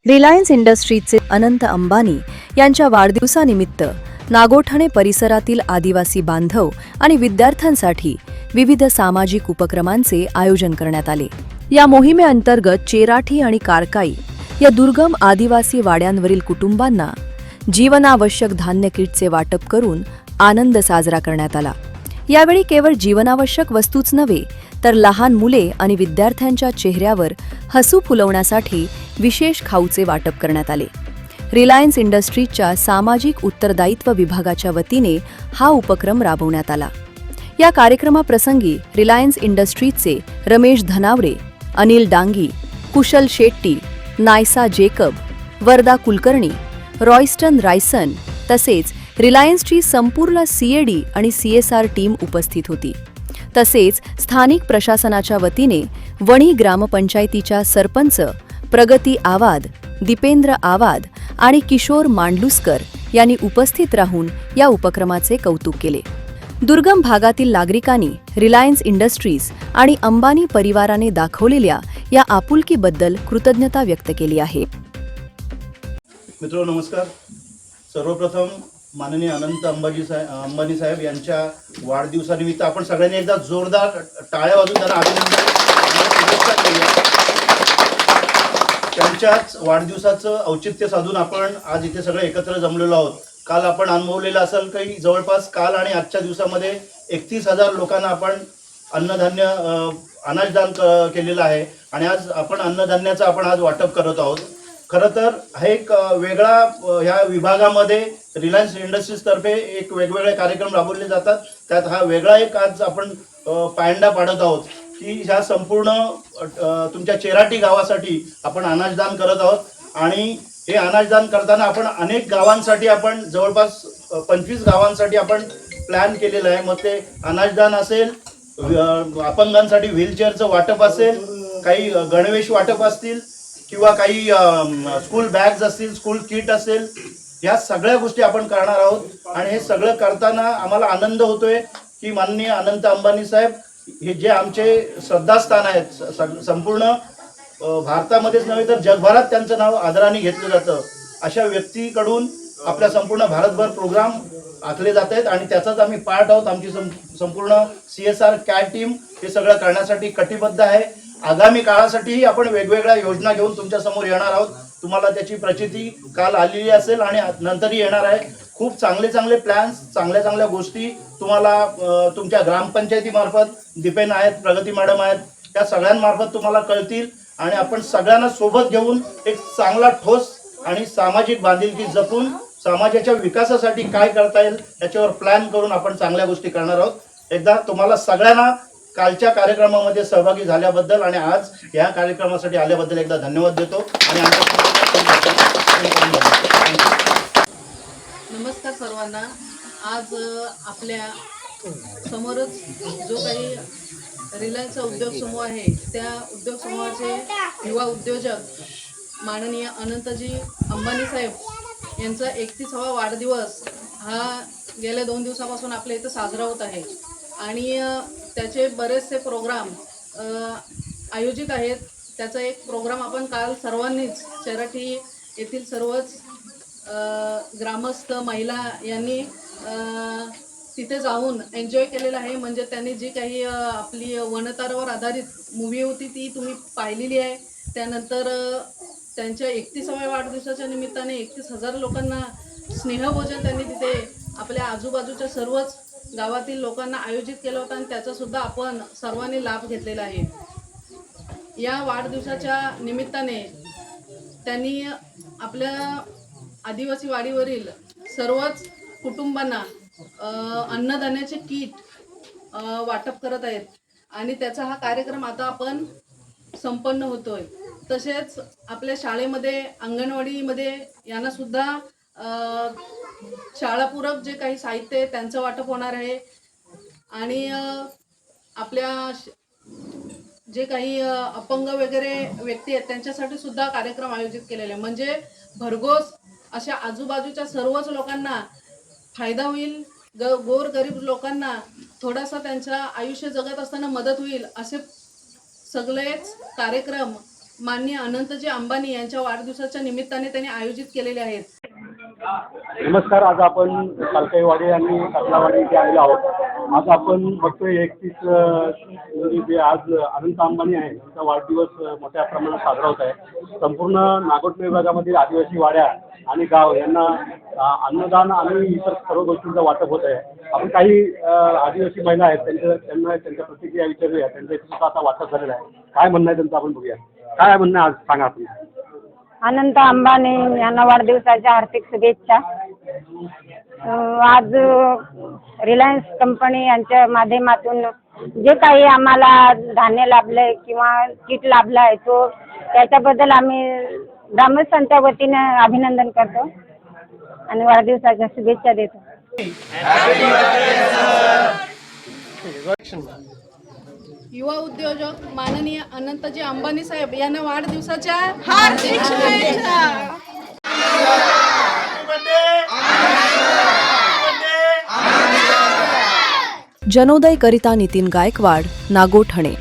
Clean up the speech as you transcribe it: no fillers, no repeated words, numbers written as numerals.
Reliance इंडस्ट्रीजचे Anant Ambani यांच्या वाढदिवसानिमित्त नागोठणे परिसरातील आदिवासी बांधव आणि विद्यार्थ्यांसाठी विविध सामाजिक उपक्रमांचे आयोजन करण्यात आले। या मोहिमेअंतर्गत चेराठी आणि कारकाई या दुर्गम आदिवासी वाड्यांवरील कुटुंबांना जीवनावश्यक धान्य किटचे वाटप करून आनंद साजरा करण्यात आला। यावेळी केवळ जीवनावश्यक वस्तूच नव्हे तर लहान मुले आणि विद्यार्थ्यांच्या चेहऱ्यावर हसू फुलवण्यासाठी विशेष खाऊचे वाटप करण्यात आले। रिलायन्स इंडस्ट्रीजच्या सामाजिक उत्तरदायित्व विभागाच्या वतीने हा उपक्रम राबवण्यात आला। या कार्यक्रमाप्रसंगी रिलायन्स इंडस्ट्रीजचे रमेश धनावडे, अनिल डांगी, कुशल शेट्टी, नायसा जेकब, वर्दा कुलकर्णी, रॉयस्टन रायसन तसेच रिलायन्सची संपूर्ण सीएडी आणि सीएसआर टीम उपस्थित होती। तसेच स्थानिक प्रशासनाच्या वतीने वणी ग्रामपंचायतीच्या सरपंच प्रगती आवाद, दीपेंद्र आवाद आणि किशोर मांडलुस्कर यांनी उपस्थित राहून या उपक्रमाचे कौतुक केले। दुर्गम भागातील नागरिकांनी रिलायन्स इंडस्ट्रीज आणि अंबानी परिवाराने दाखवलेल्या या आपुलकीबद्दल कृतज्ञता व्यक्त केली आहे। मित्रांनो नमस्कार। सर्वप्रथम माननीय अनंत अंबानी साहेब यांच्या वाढदिवसानिमित्त आपण सगळ्यांनी एकदा जोरदार टाळ्या वाजवून त्यांना अभिनंदन केले। त्यांच्याच वाढदिवसाचं औचित्य साधून आपण आज इथे सगळे एकत्र जमलेलो आहोत। काल आपण अनुभवलेलं असेल की जवळपास काल आणि आजच्या दिवसामध्ये 31,000 लोकांना आपण अन्नधान्य अनाजदान केलेलं आहे आणि आज आपण अन्नधान्याचं आपण आज वाटप करत आहोत। खरं तर हा एक वेगळा ह्या विभागामध्ये रिलायन्स इंडस्ट्रीज तर्फे एक वेगवेगळे कार्यक्रम राबवले जातात। त्यात हा वेगळा एक आज आपण पायंडा पाडत आहोत की ह्या संपूर्ण तुमच्या चेराठी गावासाठी आपण अनाजदान करत आहोत। आणि हे अनाजदान करताना आपण अनेक गावांसाठी आपण जवळपास 25 गावांसाठी आपण प्लॅन केलेलं आहे। मग ते अनाजदान असेल, अपंगांसाठी व्हीलचेअरचं वाटप असेल, काही गणवेश वाटप असतील किंवा काही स्कूल बॅग्स असतील, स्कूल किट असेल, या सगळ्या गोष्टी आपण करणार आहोत। आणि हे सगळं करताना आम्हाला आनंद होतोय की माननीय अनंत अंबानी साहेब हे जे आमचे श्रद्धास्थान आहेत, संपूर्ण भारतामध्येच नव्हे तर जगभरात त्यांचं नाव आदराने घेतलं जातं, अशा व्यक्तीकडून आपल्या संपूर्ण भारतभर प्रोग्राम आखले जात आहेत आणि त्याचाच आम्ही पार्ट आहोत। आमची संपूर्ण CSR कॅट टीम हे सगळं करण्यासाठी कटिबद्ध आहे। आगामी काळासाठीही आपण वेगवेगळ्या योजना घेऊन तुमच्या समोर येणार आहोत। तुम्हाला त्याची प्रचिती काल आलेली असेल आणि नंतरही येणार आहे। खूप चांगले प्लॅन्स, चांगल्या गोष्टी तुम्हाला तुमच्या ग्रामपंचायतीमार्फत दीपेन आहेत, प्रगती मॅडम आहेत, त्या सगळ्यांमार्फत तुम्हाला कळतील आणि आपण सगळ्यांना सोबत घेऊन एक चांगला ठोस आणि सामाजिक बांधिलकी जपून समाजाच्या विकासासाठी काय करता येईल याच्यावर प्लॅन करून आपण चांगल्या गोष्टी करणार आहोत। एकदा तुम्हाला सगळ्यांना कालच्या कार्यक्रमामध्ये सहभागी झाल्याबद्दल आणि आज या कार्यक्रमासाठी आल्याबद्दल एकदा धन्यवाद देतो आणि नमस्कार सर्वांना। आज आपल्या समोरच जो काही रिलायन्सचा उद्योग समूह आहे त्या उद्योग समूहाचे युवा उद्योजक माननीय अनंतजी अंबानी साहेब यांचा 31वा वाढदिवस हा गेल्या 2 दिवसापासून आपल्या इथं साजरा होत आहे आणि त्याचे बरेचसे प्रोग्राम आयोजित आहेत। त्याचा एक प्रोग्राम आपण काल सर्वांनीच चेराठी येथील सर्वच ग्रामस्थ महिला यांनी तिथे जाऊन एन्जॉय केलेला आहे। म्हणजे त्यांनी जी काही आपली वनतारावर आधारित मूवी होती ती तुम्ही पाहिलेली आहे। त्यानंतर त्यांच्या 31व्या वाढदिवसाच्या निमित्ताने 31,000 लोकांना स्नेहभोजन त्यांनी तिथे आपल्या आजूबाजूच्या सर्वच गावातील लोकांना आयोजित केलं होतं आणि त्याचा सुद्धा आपण सर्वांनी लाभ घेतलेला आहे। या वाढदिवसाच्या निमित्ताने त्यांनी आपल्या आदिवासी वाडीवरील सर्वच कुटुंबांना अन्नधान्याचे किट वाटप करत आहेत आणि त्याचा हा कार्यक्रम आता आपण संपन्न होतोय। तसेच आपल्या शाळेमध्ये, अंगणवाडीमध्ये यांना सुद्धा शाळापूरक जे काही साहित्य आहे त्यांचं वाटप होणार आहे आणि आपल्या जे काही अपंग वगैरे व्यक्ती आहेत त्यांच्यासाठी सुद्धा कार्यक्रम आयोजित केलेले आहे। म्हणजे भरघोस अशा आजूबाजूच्या सर्वच लोकांना फायदा होईल, गोरगरीब लोकांना थोडासा त्यांचं आयुष्य जगत असताना मदत होईल असे सगळेच कार्यक्रम माननीय अनंतजी अंबानी यांच्या वाढदिवसाच्या निमित्ताने त्यांनी आयोजित केलेले आहेत. नमस्कार. आज आपण कालकाईवाडी आणि कातलावाडी इथे आलेलो आहोत. आज आपण बघतोय 31 म्हणजे जे आज अनंत अंबानी आहे त्यांचा वाढदिवस मोठ्या प्रमाणात साजरा होत आहे. संपूर्ण नागोठणे विभागामधील आदिवासी वाड्या आणि गाव यांना अन्नदान आणि इतर सर्व गोष्टींचं वाटप होत आहे. आपण काही आदिवासी महिला आहेत त्यांना त्यांच्या प्रतिक्रिया विचारूया. त्यांचं सुद्धा आता वाटप झालेलं आहे. काय म्हणणं आहे त्यांचं आपण बघूया. काय म्हणणं आज सांगा आपण. अनंत अंबानी यांना वाढदिवसाच्या हार्दिक शुभेच्छा. आज रिलायन्स कंपनी यांच्या माध्यमातून जे काही आम्हाला धान्य लाभलंय किंवा किट लाभला आहे तो त्याच्याबद्दल आम्ही ग्रामस्थांच्या वतीने अभिनंदन करतो आणि वाढदिवसाच्या शुभेच्छा देतो. युवा उद्योजक माननीय अनंतजी अंबानी साहेब यांना वाढदिवसाच्या हार्दिक शुभेच्छा. जनोदय करिता नितीन गायकवाड, नागोठणे.